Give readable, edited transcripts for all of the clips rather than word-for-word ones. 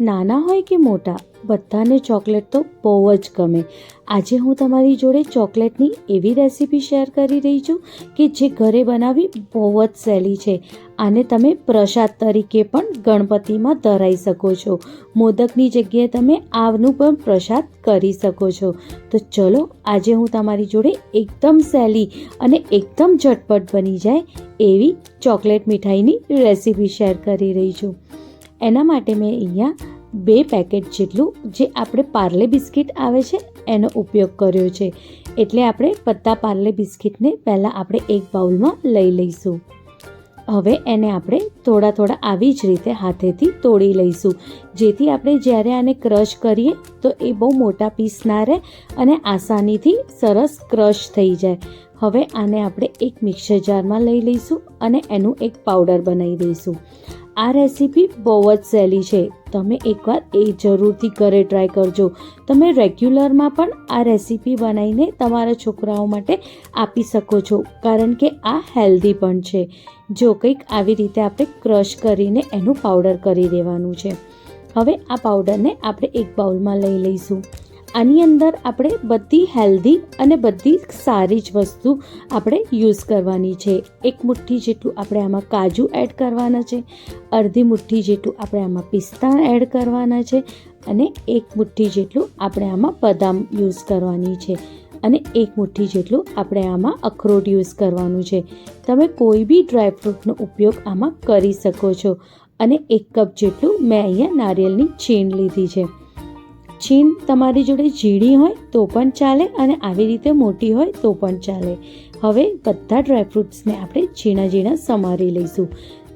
નાના હોય કે મોટા, બધાને ચોકલેટ તો બહુ જ ગમે. આજે હું તમારી જોડે ચોકલેટની એવી રેસીપી શેર કરી રહી છું કે જે ઘરે બનાવવી બહુ જ સહેલી છે. આને તમે પ્રસાદ તરીકે પણ ગણપતિમાં ધરાઈ શકો છો. મોદકની જગ્યાએ તમે આવનું પણ પ્રસાદ કરી શકો છો. તો ચલો, આજે હું તમારી જોડે એકદમ સહેલી અને એકદમ ઝટપટ બની જાય એવી ચોકલેટ મીઠાઈની રેસીપી શેર કરી રહી છું. એના માટે મેં અહીંયા 2 પેકેટ જેટલું જે આપણે પાર્લે બિસ્કિટ આવે છે એનો ઉપયોગ કર્યો છે. એટલે આપણે બધા પાર્લે બિસ્કિટને પહેલાં આપણે એક બાઉલમાં લઈ લઈશું. હવે એને આપણે થોડા આવી જ રીતે હાથેથી તોડી લઈશું, જેથી આપણે જ્યારે આને ક્રશ કરીએ તો એ બહુ મોટા પીસ ના રહે અને આસાનીથી સરસ ક્રશ થઈ જાય. હવે આને આપણે એક મિક્સર જારમાં લઈ લઈશું અને એનું એક પાવડર બનાવી દઈશું. આ રેસીપી બહુ જ સહેલી છે. તમે એકવાર એ જરૂરથી ઘરે ટ્રાય કરજો. તમે રેગ્યુલરમાં પણ આ રેસીપી બનાવીને તમારા છોકરાઓ માટે આપી શકો છો, કારણ કે આ હેલ્ધી પણ છે. જો કંઈક આવી રીતે આપણે ક્રશ કરીને એનું પાવડર કરી દેવાનું છે. હવે આ પાવડરને આપણે એક બાઉલમાં લઈ લઈશું. આની અંદર આપણે બધી હેલ્ધી અને બધી સારી જ વસ્તુ આપણે યુઝ કરવાની છે. 1 મુઠ્ઠી જેટલું આપણે આમાં કાજુ એડ કરવાના છે, અડધી મુઠ્ઠી જેટલું આપણે આમાં પિસ્તા એડ કરવાના છે અને 1 મુઠ્ઠી જેટલું આપણે આમાં બદામ યુઝ કરવાની છે અને 1 મુઠ્ઠી જેટલું આપણે આમાં અખરોટ યુઝ કરવાનું છે. તમે કોઈ બી ડ્રાયફ્રૂટનો ઉપયોગ આમાં કરી શકો છો. અને 1 કપ જેટલું મેં અહીંયા નારિયેળની છીણ લીધી છે. છીણ તમારી જોડે ઝીણી હોય તો પણ ચાલે અને આવી રીતે મોટી હોય તો પણ ચાલે. હવે બધા ડ્રાયફ્રૂટ્સને આપણે ઝીણા સમારી લઈશું.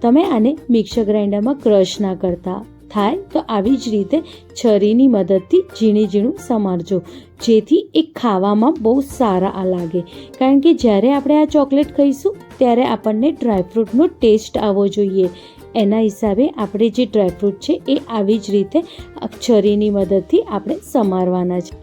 તમે આને મિક્સર ગ્રાઇન્ડરમાં ક્રશ ના કરતા, થાય તો આવી જ રીતે છરીની મદદથી ઝીણું સમારજો, જેથી એ ખાવામાં બહુ સારા લાગે. કારણ કે જ્યારે આપણે આ ચોકલેટ ખાઈશું ત્યારે આપણને ડ્રાયફ્રૂટનો ટેસ્ટ આવવો જોઈએ. એના હિસાબે આપણે જે ડ્રાયફ્રૂટ છે એ આવી જ રીતે છરીની મદદથી આપણે સમારવાના છે.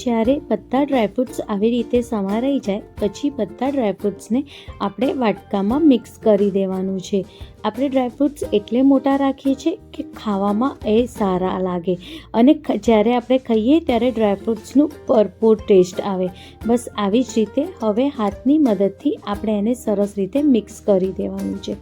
જ્યારે બધા ડ્રાયફ્રૂટ્સ આવી રીતે સમારાઈ જાય પછી બધા ડ્રાયફ્રૂટ્સને આપણે વાટકામાં મિક્સ કરી દેવાનું છે. આપણે ડ્રાયફ્રૂટ્સ એટલે મોટા રાખીએ છીએ કે ખાવામાં એ સારા લાગે અને જ્યારે આપણે ખાઈએ ત્યારે ડ્રાયફ્રૂટ્સનું ભરપૂર ટેસ્ટ આવે. બસ આવી જ રીતે હવે હાથની મદદથી આપણે એને સરસ રીતે મિક્સ કરી દેવાનું છે.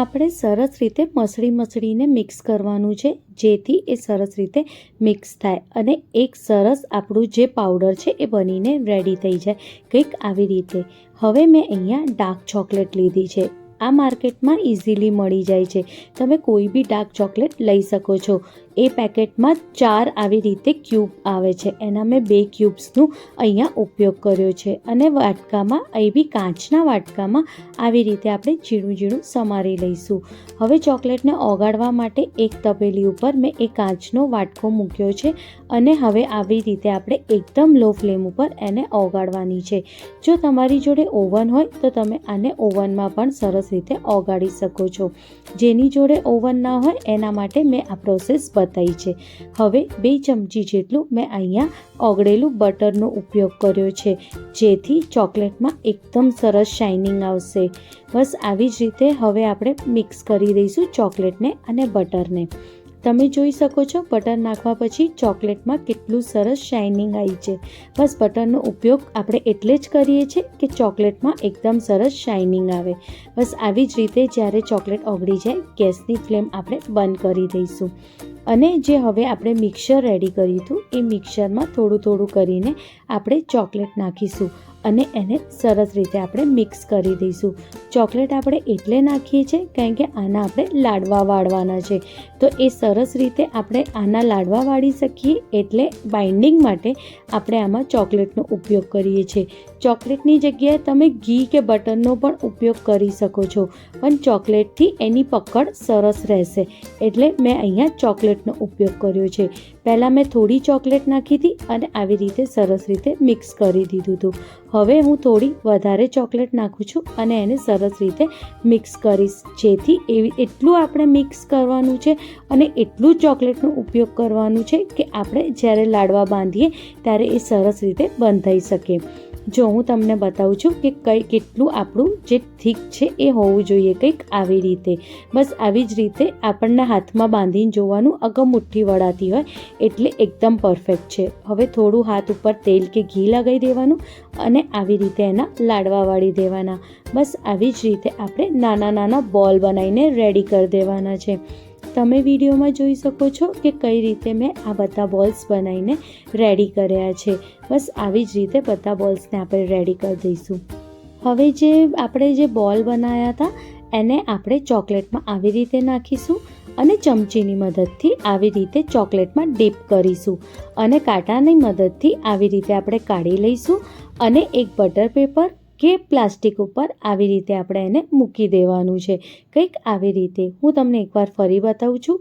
આપણે સરસ રીતે મસળીને મિક્સ કરવાનું છે, જેથી એ સરસ રીતે મિક્સ થાય અને એક સરસ આપણું જે પાવડર છે એ બનીને રેડી થઈ જાય, કંઈક આવી રીતે. હવે મેં અહીંયા ડાર્ક ચોકલેટ લીધી છે. આ માર્કેટમાં ઇઝીલી મળી જાય છે. તમે કોઈ બી ડાર્ક ચોકલેટ લઈ શકો છો. એ પેકેટમાં 4 આવી રીતે ક્યુબ આવે છે. એના મેં 2 ક્યુબ્સનું અહીંયા ઉપયોગ કર્યો છે અને વાટકામાં એ બી કાચના વાટકામાં આવી રીતે આપણે ઝીણું સમારી લઈશું. હવે ચોકલેટને ઓગાળવા માટે એક તપેલી ઉપર મેં એ કાચનો વાટકો મૂક્યો છે અને હવે આવી રીતે આપણે એકદમ લો ફ્લેમ ઉપર એને ઓગાળવાની છે. જો તમારી જોડે ઓવન હોય તો તમે આને ઓવનમાં પણ સરસ રીતે ઓગાળી શકો છો. જેની જોડે ઓવન ના હોય એના માટે મેં આ પ્રોસેસ બતાવી છે. હવે 2 ચમચી જેટલું મેં અહીંયા ઓગળેલું બટરનો ઉપયોગ કર્યો છે, જેથી ચોકલેટમાં એકદમ સરસ શાઇનિંગ આવશે. બસ આવી જ રીતે હવે આપણે મિક્સ કરી દઈશું ચોકલેટને અને બટરને. તમે જોઈ શકો છો બટર નાખવા પછી ચોકલેટમાં કેટલું સરસ શાઇનિંગ આવી છે. બસ બટરનો ઉપયોગ આપણે એટલે જ કરીએ છીએ કે ચોકલેટમાં એકદમ સરસ શાઇનિંગ આવે. બસ આવી જ રીતે જ્યારે ચોકલેટ ઓગળી જાય ગેસની ફ્લેમ આપણે બંધ કરી દઈશું અને જે હવે આપણે મિક્સર રેડી કર્યું હતું એ મિક્સરમાં થોડું કરીને આપણે ચોકલેટ નાખીશું અને એને સરસ રીતે આપણે મિક્સ કરી દઈશું. ચોકલેટ આપણે એટલે નાખીએ છીએ કારણ કે આના આપણે લાડવા વાળવાના છે, તો એ સરસ રીતે આપણે આના લાડવા વાળી શકીએ એટલે બાઇન્ડિંગ માટે આપણે આમાં ચોકલેટનો ઉપયોગ કરીએ છીએ. ચોકલેટની જગ્યાએ તમે ઘી કે બટરનો પણ ઉપયોગ કરી શકો છો, પણ ચોકલેટથી એની પકડ સરસ રહેશે એટલે મેં અહીંયા ચોકલેટનો ઉપયોગ કર્યો છે. પહેલાં મેં થોડી ચોકલેટ નાખી હતી અને આવી રીતે સરસ રીતે મિક્સ કરી દીધું હતું. હવે હું થોડી વધારે ચોકલેટ નાખું છું અને એને સરસ રીતે મિક્સ કરીશ, જેથી એટલું આપણે મિક્સ કરવાનું છે અને એટલું જ ચોકલેટનો ઉપયોગ કરવાનું છે કે આપણે જ્યારે લાડવા બાંધીએ ત્યારે એ સરસ રીતે બંધ થઈ શકે. જો હું તમને બતાવું છું કે કેટલું આપણું જે થીક છે એ હોવું જોઈએ, કંઈક આવી રીતે. બસ આવી જ રીતે આપણને હાથમાં બાંધીને જોવાનું, અગર મુઠ્ઠી વળાતી હોય એટલે એકદમ પરફેક્ટ છે. હવે થોડું હાથ ઉપર તેલ કે ઘી લગાવી દેવાનું અને આવી રીતે એના લાડવા વાળી દેવાના. બસ આવી જ રીતે આપણે નાના નાના બોલ બનાવીને રેડી કરી દેવાના છે. તમે વિડીયોમાં જોઈ શકો છો કે કઈ રીતે મેં આ બધા બોલ્સ બનાવીને રેડી કર્યા છે. બસ આવી જ રીતે બધા બોલ્સને આપણે રેડી કરી દઈશું. હવે આપણે જે બોલ બનાવ્યા હતા એને આપણે ચોકલેટમાં આવી રીતે નાખીશું અને ચમચીની મદદથી આવી રીતે ચોકલેટમાં ડીપ કરીશું અને કાંટાની મદદથી આવી રીતે આપણે કાઢી લઈશું અને એક બટર પેપર કે પ્લાસ્ટિક ઉપર આવી રીતે આપણે એને મૂકી દેવાનું છે, કંઈક આવી રીતે. હું તમને એકવાર ફરી બતાવું છું.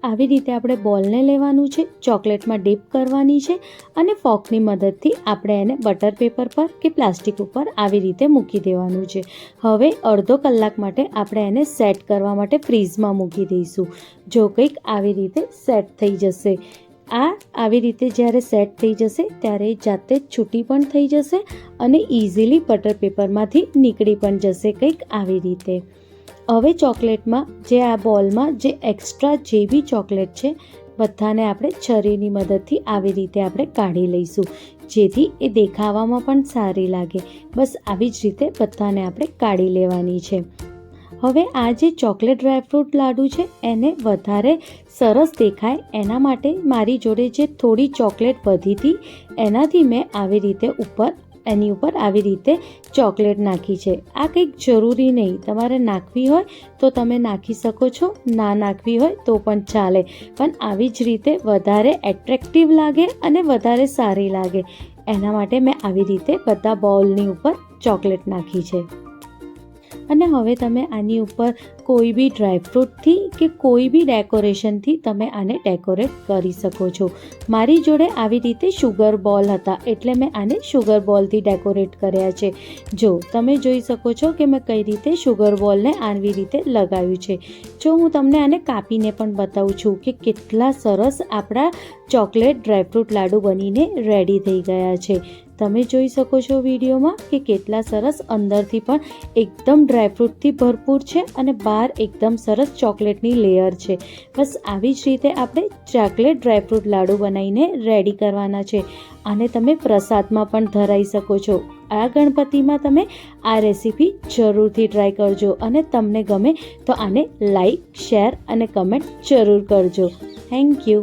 આવી રીતે આપણે બોલને લેવાનું છે, ચોકલેટમાં ડીપ કરવાની છે અને ફોર્કની મદદથી આપણે એને બટર પેપર પર કે પ્લાસ્ટિક ઉપર આવી રીતે મૂકી દેવાનું છે. હવે અડધો કલાક માટે આપણે એને સેટ કરવા માટે ફ્રીઝમાં મૂકી દઈશું. જો કંઈક આવી રીતે સેટ થઈ જશે. આવી રીતે જ્યારે સેટ થઈ જશે ત્યારે જાતે જ છૂટી પણ થઈ જશે અને ઇઝીલી બટર પેપરમાંથી નીકળી પણ જશે, કંઈક આવી રીતે. હવે ચોકલેટમાં આ બોલમાં જે એક્સ્ટ્રા જે બી ચોકલેટ છે બધાને આપણે છરીની મદદથી આવી રીતે આપણે કાઢી લઈશું, જેથી એ દેખાવામાં પણ સારી લાગે. બસ આવી જ રીતે બધાને આપણે કાઢી લેવાની છે. હવે આ જે ચોકલેટ ડ્રાયફ્રૂટ લાડુ છે એને વધારે સરસ દેખાય એના માટે મારી જોડે જે થોડી ચોકલેટ વધી હતી એનાથી મેં આવી રીતે એની ઉપર આવી રીતે ચોકલેટ નાખી છે. આ કંઈક જરૂરી નહીં, તમારે નાખવી હોય તો તમે નાખી શકો છો, ના નાખવી હોય તો પણ ચાલે, પણ આવી જ રીતે વધારે એટ્રેક્ટિવ લાગે અને વધારે સારી લાગે એના માટે મેં આવી રીતે બધા બોલની ઉપર ચોકલેટ નાખી છે. અને હવે તમે આની ઉપર કોઈ બી ડ્રાયફ્રૂટથી કે કોઈ બી ડેકોરેશનથી તમે આને ડેકોરેટ કરી શકો છો. મારી જોડે આવી રીતે શુગર બોલ હતા એટલે મેં આને શુગર બોલથી ડેકોરેટ કર્યા છે. જો તમે જોઈ શકો છો કે મેં કઈ રીતે શુગર બોલને આવી રીતે લગાવ્યું છે. જો હું તમને આને કાપીને પણ બતાવું છું કે કેટલા સરસ આપણા ચોકલેટ ડ્રાયફ્રૂટ લાડુ બનીને રેડી થઈ ગયા છે. તમે જોઈ શકો છો વિડીયોમાં કે કેટલા સરસ અંદરથી પણ એકદમ ડ્રાયફ્રૂટથી ભરપૂર છે અને બહાર એકદમ સરસ ચોકલેટની લેયર છે. બસ આવી જ રીતે આપણે ચોકલેટ ડ્રાયફ્રૂટ લાડુ બનાવીને રેડી કરવાના છે. આને તમે પ્રસાદમાં પણ ધરાઈ શકો છો. આ ગણપતિમાં તમે આ રેસીપી જરૂરથી ટ્રાય કરજો અને તમને ગમે તો આને લાઈક, શેર અને કમેન્ટ જરૂર કરજો. Thank you.